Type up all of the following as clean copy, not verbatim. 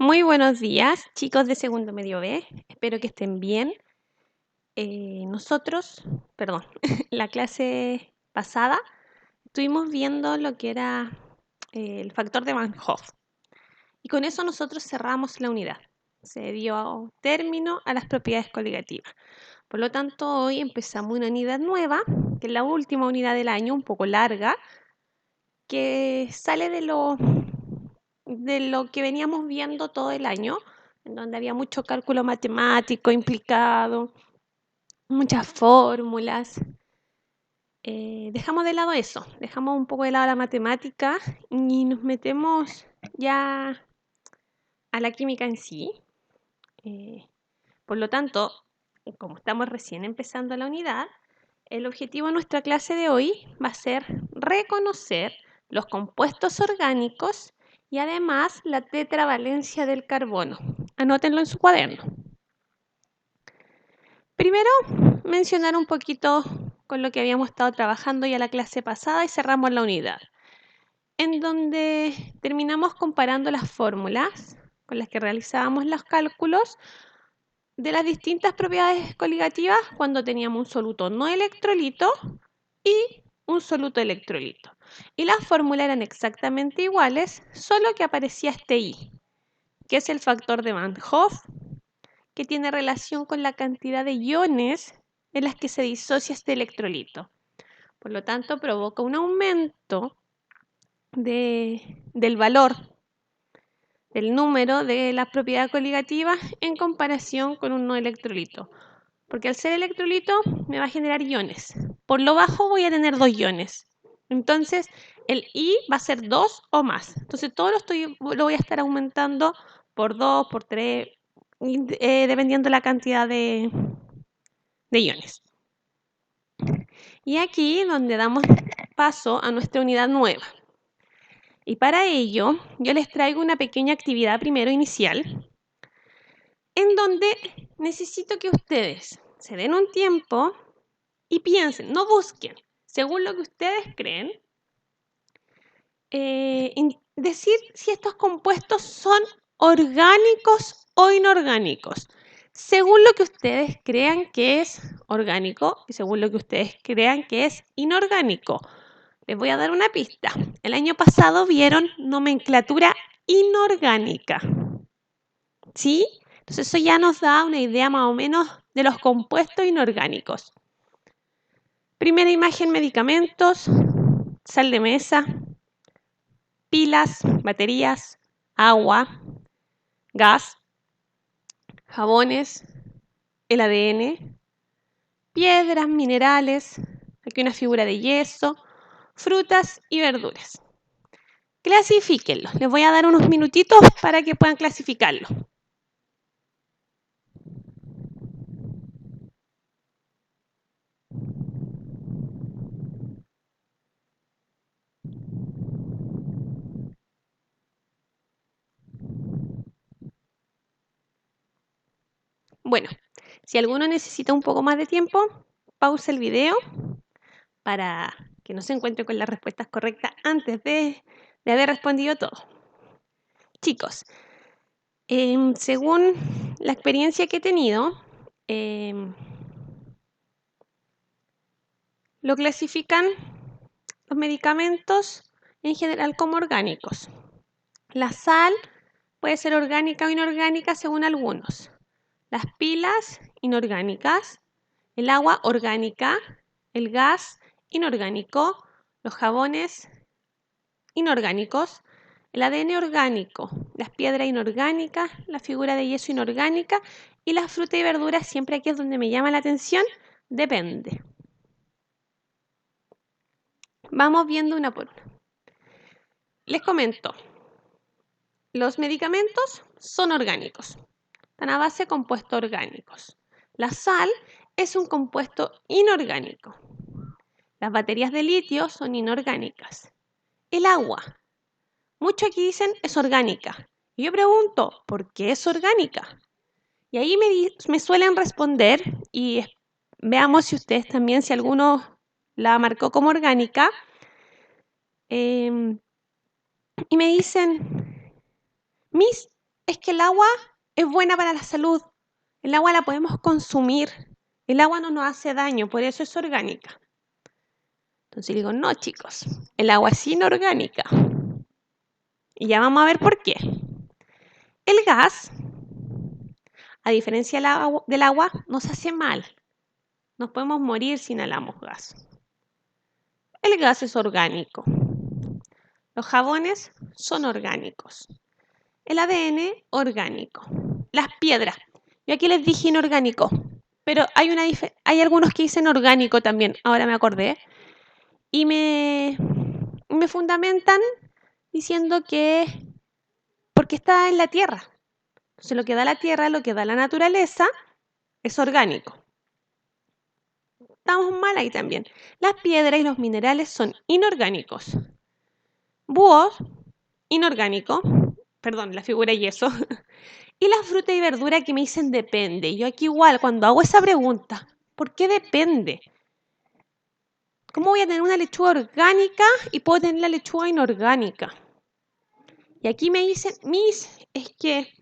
Muy buenos días, chicos de segundo medio B. Espero que estén bien. Nosotros, perdón, la clase pasada estuvimos viendo lo que era el factor de Van Hoff. Y con eso nosotros cerramos la unidad. Se dio término a las propiedades coligativas. Por lo tanto, hoy empezamos una unidad nueva, que es la última unidad del año, un poco larga, que sale de lo que veníamos viendo todo el año, en donde había mucho cálculo matemático implicado, muchas fórmulas. Dejamos de lado eso, dejamos un poco de lado la matemática y nos metemos ya a la química en sí. Por lo tanto, como estamos recién empezando la unidad, el objetivo de nuestra clase de hoy va a ser reconocer los compuestos orgánicos y además la tetravalencia del carbono. Anótenlo en su cuaderno. Primero, mencionar un poquito con lo que habíamos estado trabajando ya la clase pasada y cerramos la unidad, en donde terminamos comparando las fórmulas con las que realizábamos los cálculos de las distintas propiedades coligativas cuando teníamos un soluto no electrolito y un soluto electrolito. Y las fórmulas eran exactamente iguales, solo que aparecía este I, que es el factor de Van Hoff, que tiene relación con la cantidad de iones en las que se disocia este electrolito. Por lo tanto, provoca un aumento del valor del número de las propiedades coligativas en comparación con un no electrolito. Porque al ser electrolito me va a generar iones. Por lo bajo voy a tener 2 iones. Entonces, el I va a ser 2 o más. Entonces, todo lo voy a estar aumentando por 2, por 3, dependiendo la cantidad de iones. Y aquí donde damos paso a nuestra unidad nueva. Y para ello, yo les traigo una pequeña actividad primero inicial, en donde necesito que ustedes se den un tiempo y piensen, no busquen, según lo que ustedes creen, decir si estos compuestos son orgánicos o inorgánicos, según lo que ustedes crean que es orgánico y según lo que ustedes crean que es inorgánico. Les voy a dar una pista. El año pasado vieron nomenclatura inorgánica, ¿sí? Entonces eso ya nos da una idea más o menos de los compuestos inorgánicos. Primera imagen, medicamentos, sal de mesa, pilas, baterías, agua, gas, jabones, el ADN, piedras, minerales, aquí una figura de yeso, frutas y verduras. Clasifíquenlo. Les voy a dar unos minutitos para que puedan clasificarlo. Bueno, si alguno necesita un poco más de tiempo, pausa el video para que no se encuentre con las respuestas correctas antes de haber respondido todo. Chicos, según la experiencia que he tenido, lo clasifican los medicamentos en general como orgánicos. La sal puede ser orgánica o inorgánica según algunos. Las pilas, inorgánicas. El agua, orgánica. El gas, inorgánico. Los jabones, inorgánicos. El ADN orgánico. Las piedras inorgánicas. La figura de yeso inorgánica. Y las frutas y verduras, siempre aquí es donde me llama la atención, depende. Vamos viendo una por una. Les comento. Los medicamentos son orgánicos. Están a base de compuestos orgánicos. La sal es un compuesto inorgánico. Las baterías de litio son inorgánicas. El agua, muchos aquí dicen es orgánica. Y yo pregunto, ¿por qué es orgánica? Y ahí me suelen responder, y veamos si ustedes también, si alguno la marcó como orgánica, y me dicen, Miss, es que el agua es buena para la salud. El agua la podemos consumir. El agua no nos hace daño, por eso es orgánica. Entonces digo, no, chicos, el agua es inorgánica. Y ya vamos a ver por qué. El gas, a diferencia del agua, nos hace mal. Nos podemos morir si inhalamos gas. El gas es orgánico. Los jabones son orgánicos. El ADN, orgánico. Las piedras. Yo aquí les dije inorgánico, pero hay algunos que dicen orgánico también, ahora me acordé. Y me fundamentan diciendo que porque está en la tierra. Entonces lo que da la tierra, lo que da la naturaleza, es orgánico. Estamos mal ahí también. Las piedras y los minerales son inorgánicos. Búhos, inorgánico. Perdón, la figura de yeso. Y la fruta y verdura que me dicen depende. Yo aquí igual, cuando hago esa pregunta, ¿por qué depende? ¿Cómo voy a tener una lechuga orgánica y puedo tener la lechuga inorgánica? Y aquí me dicen, es que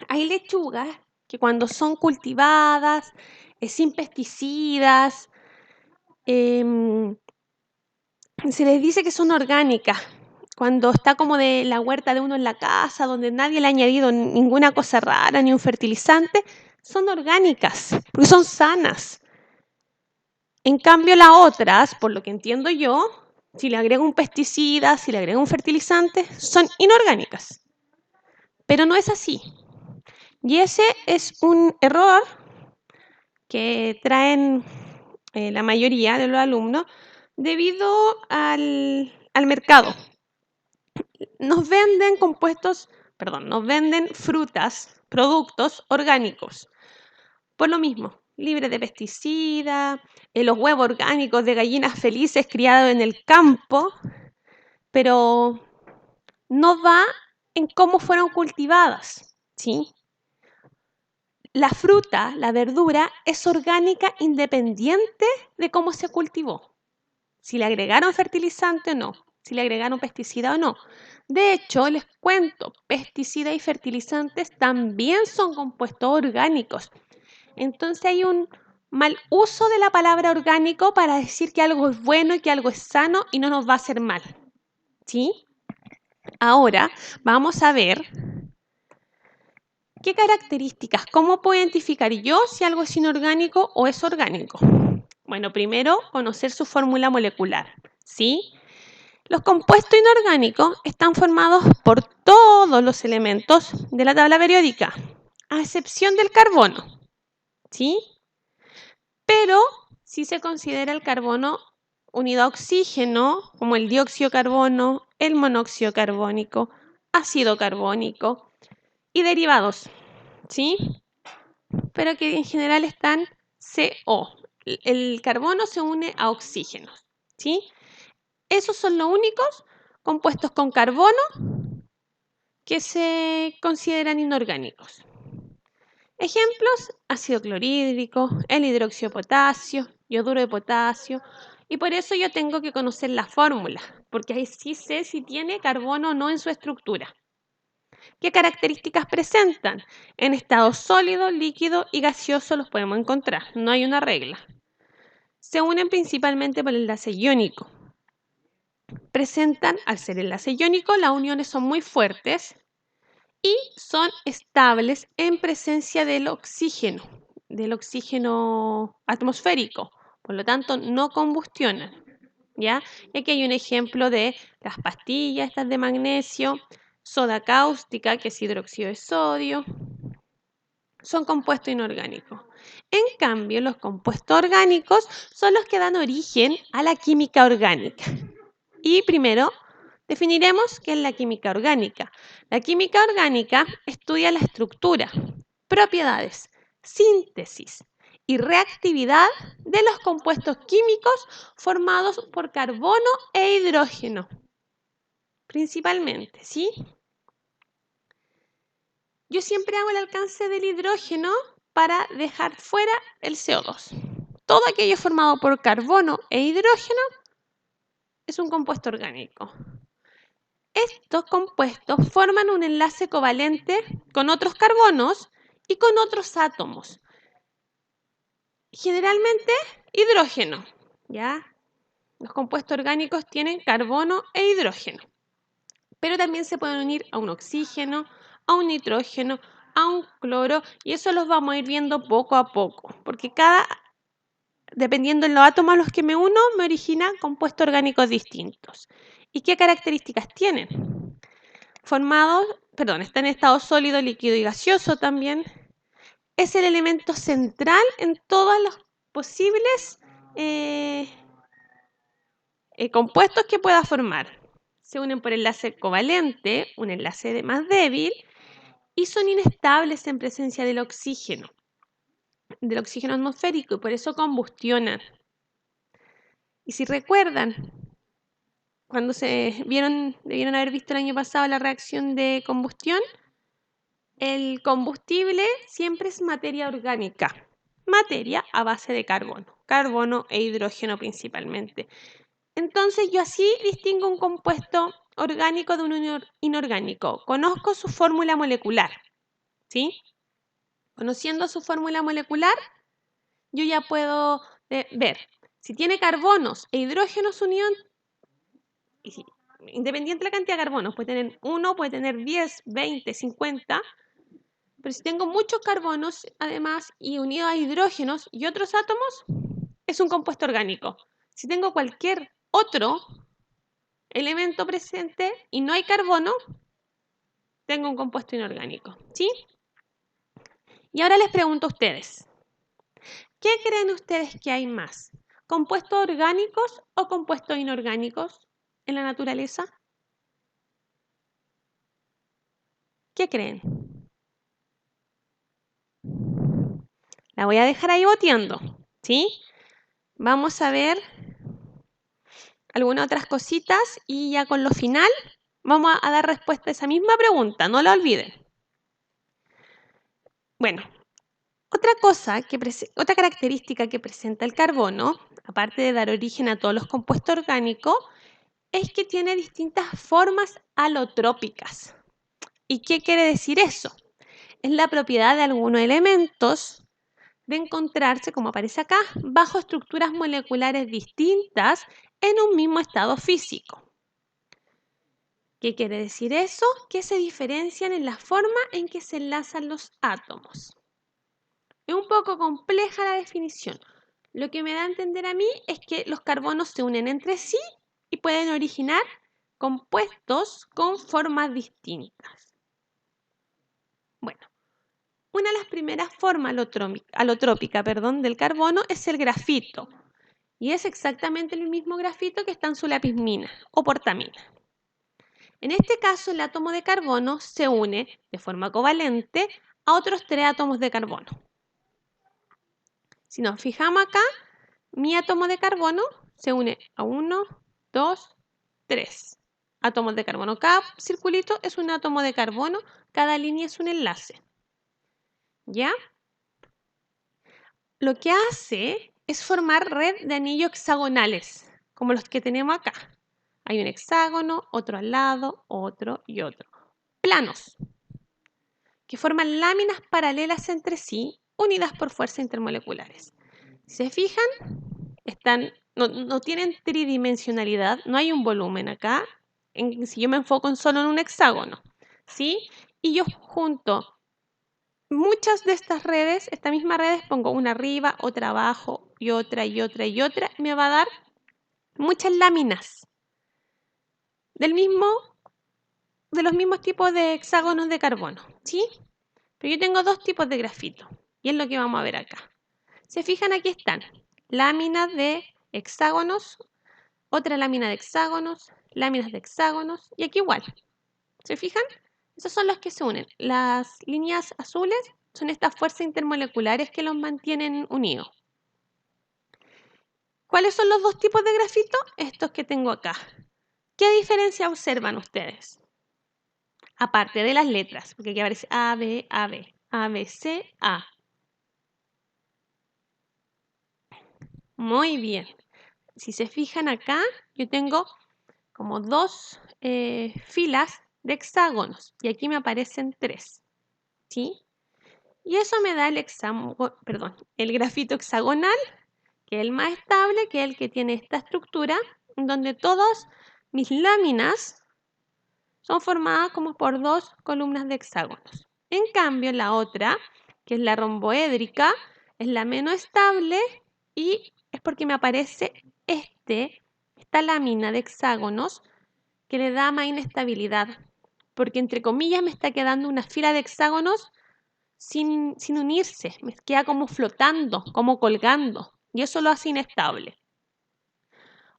hay lechugas que cuando son cultivadas, sin pesticidas, se les dice que son orgánicas. Cuando está como de la huerta de uno en la casa, donde nadie le ha añadido ninguna cosa rara, ni un fertilizante, son orgánicas, porque son sanas. En cambio, las otras, por lo que entiendo yo, si le agrego un pesticida, si le agrego un fertilizante, son inorgánicas. Pero no es así. Y ese es un error que traen la mayoría de los alumnos debido al mercado. Nos venden frutas, productos orgánicos. Por lo mismo, libre de pesticidas, los huevos orgánicos de gallinas felices criados en el campo, pero no va en cómo fueron cultivadas, ¿sí? La fruta, la verdura, es orgánica independiente de cómo se cultivó. Si le agregaron fertilizante o no, si le agregaron pesticida o no. De hecho, les cuento, pesticidas y fertilizantes también son compuestos orgánicos. Entonces hay un mal uso de la palabra orgánico para decir que algo es bueno y que algo es sano y no nos va a hacer mal. ¿Sí? Ahora vamos a ver qué características, cómo puedo identificar yo si algo es inorgánico o es orgánico. Bueno, primero conocer su fórmula molecular. ¿Sí? Los compuestos inorgánicos están formados por todos los elementos de la tabla periódica, a excepción del carbono, ¿sí? Pero sí se considera el carbono unido a oxígeno, como el dióxido de carbono, el monóxido carbónico, ácido carbónico y derivados, ¿sí? Pero que en general están CO. El carbono se une a oxígeno, ¿sí? Esos son los únicos compuestos con carbono que se consideran inorgánicos. Ejemplos, ácido clorhídrico, el hidróxido de potasio, yoduro de potasio, y por eso yo tengo que conocer la fórmula, porque ahí sí sé si tiene carbono o no en su estructura. ¿Qué características presentan? En estado sólido, líquido y gaseoso los podemos encontrar, no hay una regla. Se unen principalmente por el enlace iónico. Presentan, al ser enlace iónico, las uniones son muy fuertes y son estables en presencia del oxígeno atmosférico. Por lo tanto, no combustionan. ¿Ya? Y aquí hay un ejemplo de las pastillas estas de magnesio, soda cáustica, que es hidróxido de sodio. Son compuestos inorgánicos. En cambio, los compuestos orgánicos son los que dan origen a la química orgánica. Y primero, definiremos qué es la química orgánica. La química orgánica estudia la estructura, propiedades, síntesis y reactividad de los compuestos químicos formados por carbono e hidrógeno, principalmente, ¿sí? Yo siempre hago el alcance del hidrógeno para dejar fuera el CO2. Todo aquello formado por carbono e hidrógeno es un compuesto orgánico. Estos compuestos forman un enlace covalente con otros carbonos y con otros átomos. Generalmente hidrógeno, ¿ya? Los compuestos orgánicos tienen carbono e hidrógeno, pero también se pueden unir a un oxígeno, a un nitrógeno, a un cloro, y eso los vamos a ir viendo poco a poco, porque dependiendo de los átomos a los que me uno, me origina compuestos orgánicos distintos. ¿Y qué características tienen? Está en estado sólido, líquido y gaseoso también. Es el elemento central en todos los posibles compuestos que pueda formar. Se unen por enlace covalente, un enlace más débil, y son inestables en presencia del oxígeno atmosférico, y por eso combustionan. Y si recuerdan, cuando debieron haber visto el año pasado la reacción de combustión, el combustible siempre es materia orgánica, materia a base de carbono e hidrógeno principalmente. Entonces yo así distingo un compuesto orgánico de un inorgánico. Conozco su fórmula molecular, ¿sí? Conociendo su fórmula molecular, yo ya puedo ver si tiene carbonos e hidrógenos unidos, independiente de la cantidad de carbonos, puede tener 1, puede tener 10, 20, 50, pero si tengo muchos carbonos además y unidos a hidrógenos y otros átomos, es un compuesto orgánico. Si tengo cualquier otro elemento presente y no hay carbono, tengo un compuesto inorgánico, ¿sí? Y ahora les pregunto a ustedes, ¿qué creen ustedes que hay más? ¿Compuestos orgánicos o compuestos inorgánicos en la naturaleza? ¿Qué creen? La voy a dejar ahí boteando, ¿sí? Vamos a ver algunas otras cositas y ya con lo final vamos a dar respuesta a esa misma pregunta, no la olviden. Bueno, otra característica que presenta el carbono, aparte de dar origen a todos los compuestos orgánicos, es que tiene distintas formas alotrópicas. ¿Y qué quiere decir eso? Es la propiedad de algunos elementos de encontrarse, como aparece acá, bajo estructuras moleculares distintas en un mismo estado físico. ¿Qué quiere decir eso? Que se diferencian en la forma en que se enlazan los átomos. Es un poco compleja la definición. Lo que me da a entender a mí es que los carbonos se unen entre sí y pueden originar compuestos con formas distintas. Bueno, una de las primeras formas alotrópicas del carbono es el grafito. Y es exactamente el mismo grafito que está en su lapismina o portamina. En este caso, el átomo de carbono se une de forma covalente a otros 3 átomos de carbono. Si nos fijamos acá, mi átomo de carbono se une a 1, 2, 3 átomos de carbono. Cada circulito es un átomo de carbono, cada línea es un enlace. ¿Ya? Lo que hace es formar red de anillos hexagonales, como los que tenemos acá. Hay un hexágono, otro al lado, otro y otro. Planos, que forman láminas paralelas entre sí, unidas por fuerzas intermoleculares. Si se fijan, no tienen tridimensionalidad, no hay un volumen acá. Si yo me enfoco solo en un hexágono, ¿sí? Y yo junto muchas de estas redes, estas mismas redes, pongo una arriba, otra abajo y otra y otra y otra, me va a dar muchas láminas de los mismos tipos de hexágonos de carbono, ¿sí? Pero yo tengo 2 tipos de grafito y es lo que vamos a ver acá. Se fijan, aquí están láminas de hexágonos, otra lámina de hexágonos, láminas de hexágonos y aquí igual. ¿Se fijan? Esos son los que se unen. Las líneas azules son estas fuerzas intermoleculares que los mantienen unidos. ¿Cuáles son los 2 tipos de grafito? Estos que tengo acá. ¿Qué diferencia observan ustedes? Aparte de las letras, porque aquí aparece A, B, A, B, A, B, C, A. Muy bien. Si se fijan acá, yo tengo como 2 filas de hexágonos y aquí me aparecen 3. ¿sí? Y eso me da el grafito hexagonal, que es el más estable, que es el que tiene esta estructura, donde todas mis láminas son formadas como por dos columnas de hexágonos. En cambio, la otra, que es la romboédrica, es la menos estable y es porque me aparece esta lámina de hexágonos que le da más inestabilidad, porque entre comillas me está quedando una fila de hexágonos sin unirse, me queda como flotando, como colgando, y eso lo hace inestable.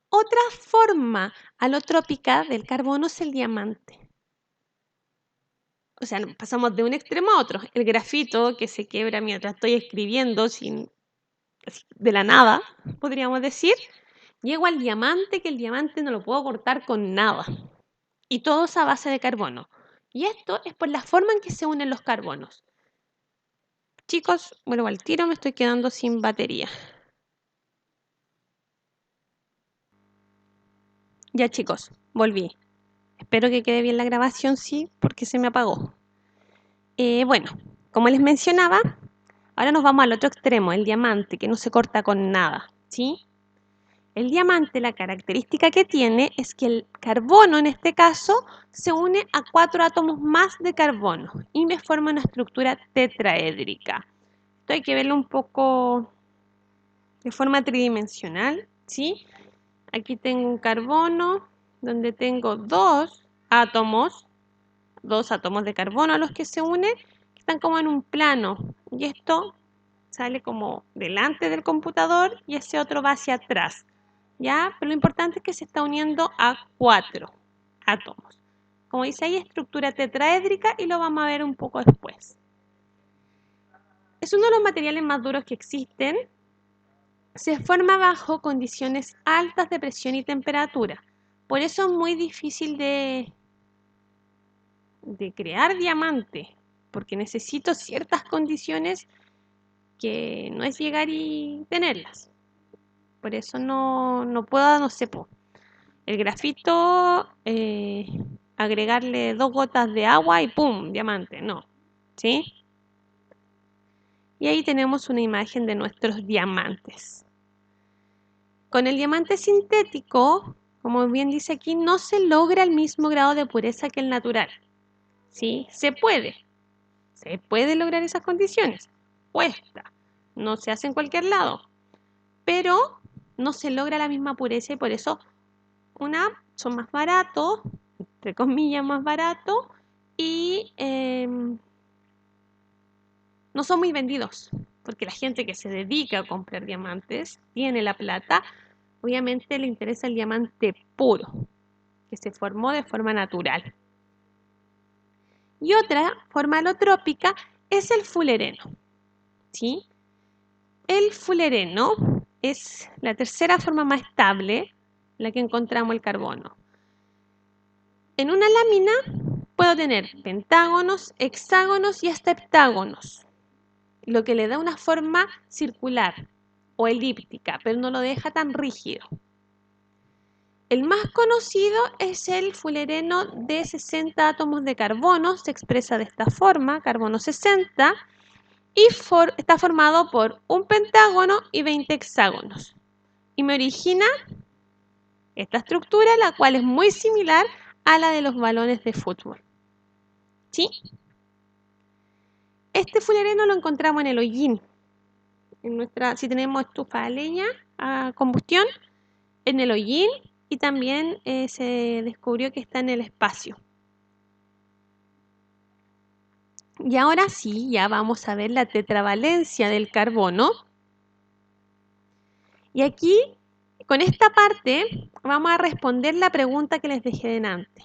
Otra forma alotrópica del carbono es el diamante. O sea, pasamos de un extremo a otro. El grafito que se quiebra mientras estoy escribiendo de la nada, podríamos decir. Llego al diamante, que el diamante no lo puedo cortar con nada. Y todo es a base de carbono. Y esto es por la forma en que se unen los carbonos. Chicos, vuelvo al tiro, me estoy quedando sin batería. Ya chicos, volví. Espero que quede bien la grabación, sí, porque se me apagó. Bueno, como les mencionaba, ahora nos vamos al otro extremo, el diamante, que no se corta con nada, ¿sí? El diamante, la característica que tiene es que el carbono, en este caso, se une a 4 átomos más de carbono y me forma una estructura tetraédrica. Esto hay que verlo un poco de forma tridimensional, ¿sí? Aquí tengo un carbono donde tengo dos átomos de carbono a los que se unen, que están como en un plano. Y esto sale como delante del computador y ese otro va hacia atrás. ¿Ya? Pero lo importante es que se está uniendo a 4 átomos. Como dice ahí, estructura tetraédrica y lo vamos a ver un poco después. Es uno de los materiales más duros que existen. Se forma bajo condiciones altas de presión y temperatura. Por eso es muy difícil de crear diamante, porque necesito ciertas condiciones que no es llegar y tenerlas. Por eso no puedo, no sé, el grafito, agregarle 2 gotas de agua y ¡pum! Diamante, no, ¿sí? Y ahí tenemos una imagen de nuestros diamantes. Con el diamante sintético, como bien dice aquí, no se logra el mismo grado de pureza que el natural. ¿Sí? Se puede lograr esas condiciones. Cuesta, no se hace en cualquier lado, pero no se logra la misma pureza y por eso son más baratos, entre comillas más baratos, y no son muy vendidos, porque la gente que se dedica a comprar diamantes tiene la plata, obviamente le interesa el diamante puro, que se formó de forma natural. Y otra forma alotrópica es el fulereno, ¿sí? El fulereno es la tercera forma más estable, la que encontramos el carbono. En una lámina puedo tener pentágonos, hexágonos y hasta heptágonos, lo que le da una forma circular o elíptica, pero no lo deja tan rígido. El más conocido es el fulereno de 60 átomos de carbono, se expresa de esta forma, carbono 60, y está formado por un pentágono y 20 hexágonos. Y me origina esta estructura, la cual es muy similar a la de los balones de fútbol. ¿Sí? Este fulereno lo encontramos en el hollín. Si tenemos estufa de leña a combustión, en el hollín, y también se descubrió que está en el espacio. Y ahora sí, ya vamos a ver la tetravalencia del carbono. Y aquí, con esta parte, vamos a responder la pregunta que les dejé delante.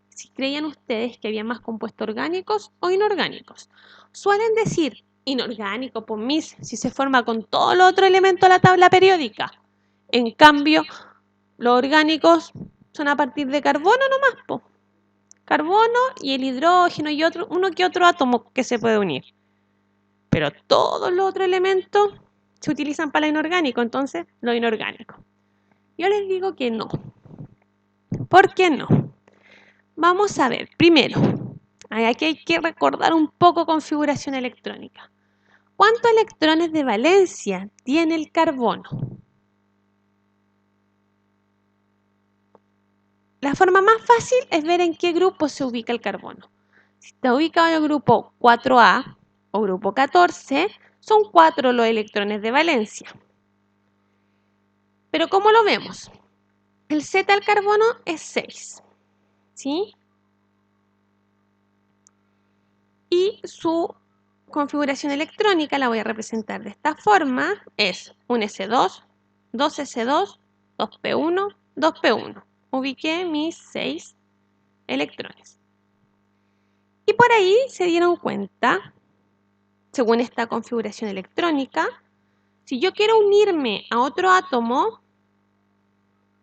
Si creían ustedes que había más compuestos orgánicos o inorgánicos. Suelen decir inorgánico, por mis, si se forma con todos los otros elementos de la tabla periódica. En cambio, los orgánicos son a partir de carbono nomás, po. Carbono y el hidrógeno y uno que otro átomo que se puede unir. Pero todos los otros elementos se utilizan para lo inorgánico, entonces lo inorgánico. Yo les digo que no. ¿Por qué no? Vamos a ver, primero, Aquí hay que recordar un poco configuración electrónica. ¿Cuántos electrones de valencia tiene el carbono? La forma más fácil es ver en qué grupo se ubica el carbono. Si está ubicado en el grupo 4A o grupo 14, son 4 los electrones de valencia. Pero ¿cómo lo vemos? El Z del carbono es 6, ¿sí? Y su configuración electrónica la voy a representar de esta forma. Es un S2, 2S2, 2P1, 2P1. Ubiqué mis 6 electrones. Y por ahí se dieron cuenta, según esta configuración electrónica, si yo quiero unirme a otro átomo,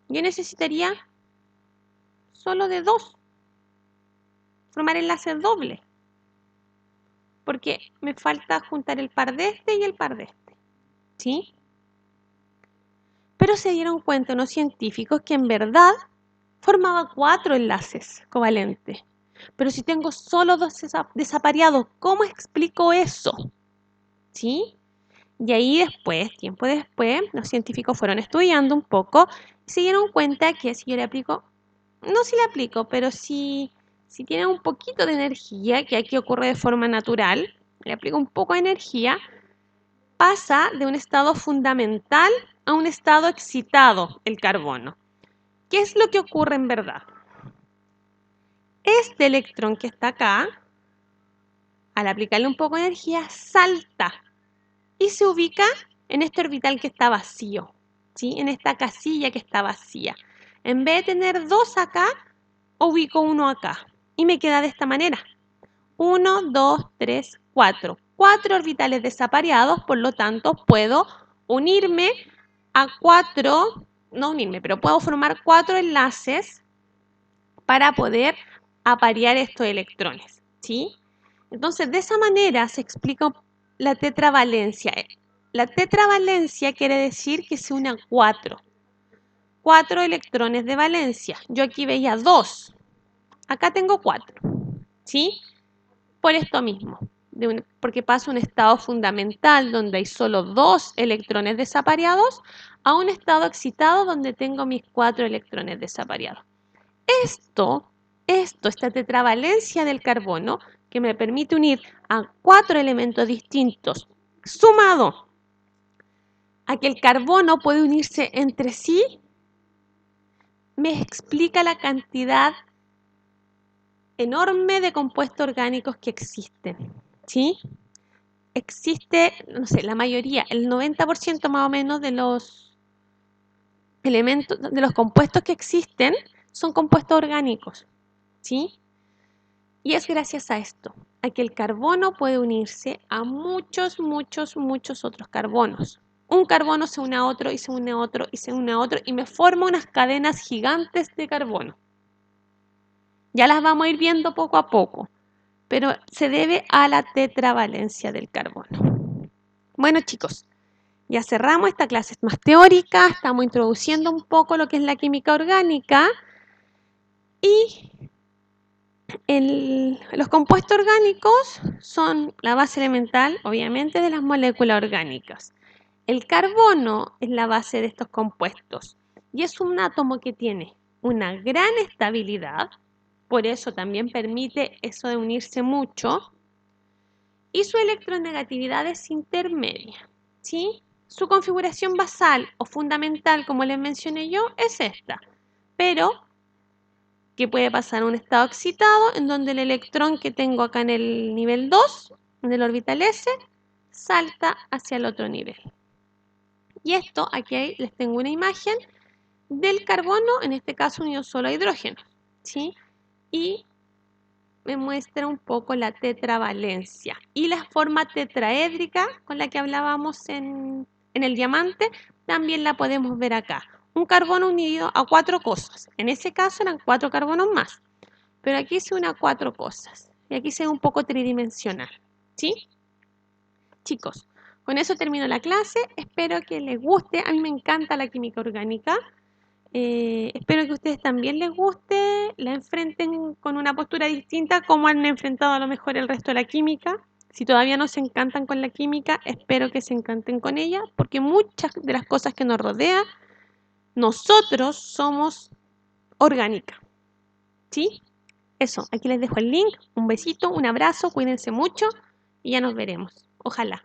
yo necesitaría solo de 2. Formar enlaces dobles. Porque me falta juntar el par de este y el par de este. ¿Sí? Pero se dieron cuenta unos científicos que en verdad formaba 4 enlaces covalentes. Pero si tengo solo 2 desapareados, ¿cómo explico eso? ¿Sí? Y ahí después, tiempo después, los científicos fueron estudiando un poco y se dieron cuenta que si yo le aplico, no si le aplico, pero si tiene un poquito de energía, que aquí ocurre de forma natural, le aplico un poco de energía, pasa de un estado fundamental a un estado excitado el carbono. ¿Qué es lo que ocurre en verdad? Este electrón que está acá, al aplicarle un poco de energía, salta y se ubica en este orbital que está vacío, ¿sí? En esta casilla que está vacía. En vez de tener 2 acá, ubico 1 acá y me queda de esta manera. 1, 2, 3, 4. 4 orbitales desapareados, por lo tanto puedo unirme a 4, no unirme, pero puedo formar 4 enlaces para poder aparear estos electrones, ¿sí? Entonces, de esa manera se explica la tetravalencia. La tetravalencia quiere decir que se une a 4. 4 electrones de valencia. Yo aquí veía 2. Acá tengo 4. ¿Sí? Por esto mismo. Porque paso un estado fundamental donde hay solo 2 electrones desapareados a un estado excitado donde tengo mis 4 electrones desapareados. Esta tetravalencia del carbono que me permite unir a 4 elementos distintos, sumado a que el carbono puede unirse entre sí, me explica la cantidad enorme de compuestos orgánicos que existen, ¿sí? Existe, no sé, la mayoría, el 90% más o menos de los elementos, de los compuestos que existen son compuestos orgánicos, ¿sí? Y es gracias a esto, a que el carbono puede unirse a muchos otros carbonos. Un carbono se une a otro y se une a otro y se une a otro y me forma unas cadenas gigantes de carbono. Ya las vamos a ir viendo poco a poco, pero se debe a la tetravalencia del carbono. Bueno, chicos, ya cerramos esta clase más teórica, estamos introduciendo un poco lo que es la química orgánica y los compuestos orgánicos son la base elemental, obviamente, de las moléculas orgánicas. El carbono es la base de estos compuestos y es un átomo que tiene una gran estabilidad, por eso también permite eso de unirse mucho, y su electronegatividad es intermedia, ¿sí? Su configuración basal o fundamental, como les mencioné yo, es esta, pero que puede pasar a un estado excitado en donde el electrón que tengo acá en el nivel 2, en el orbital S, salta hacia el otro nivel. Y esto, aquí les tengo una imagen del carbono, en este caso unido solo a hidrógeno, ¿sí? Y me muestra un poco la tetravalencia y la forma tetraédrica con la que hablábamos en el diamante, también la podemos ver acá. Un carbono unido a 4 cosas. En ese caso eran 4 carbonos más. Pero aquí se une a 4 cosas. Y aquí se ve un poco tridimensional. ¿Sí? Chicos, con eso termino la clase. Espero que les guste. A mí me encanta la química orgánica. Espero que a ustedes también les guste, la enfrenten con una postura distinta como han enfrentado a lo mejor el resto de la química. Si todavía no se encantan con la química, espero que se encanten con ella, porque muchas de las cosas que nos rodean, nosotros somos orgánicas. ¿Sí? Eso, aquí les dejo el link. Un besito, un abrazo, cuídense mucho y ya nos veremos. Ojalá.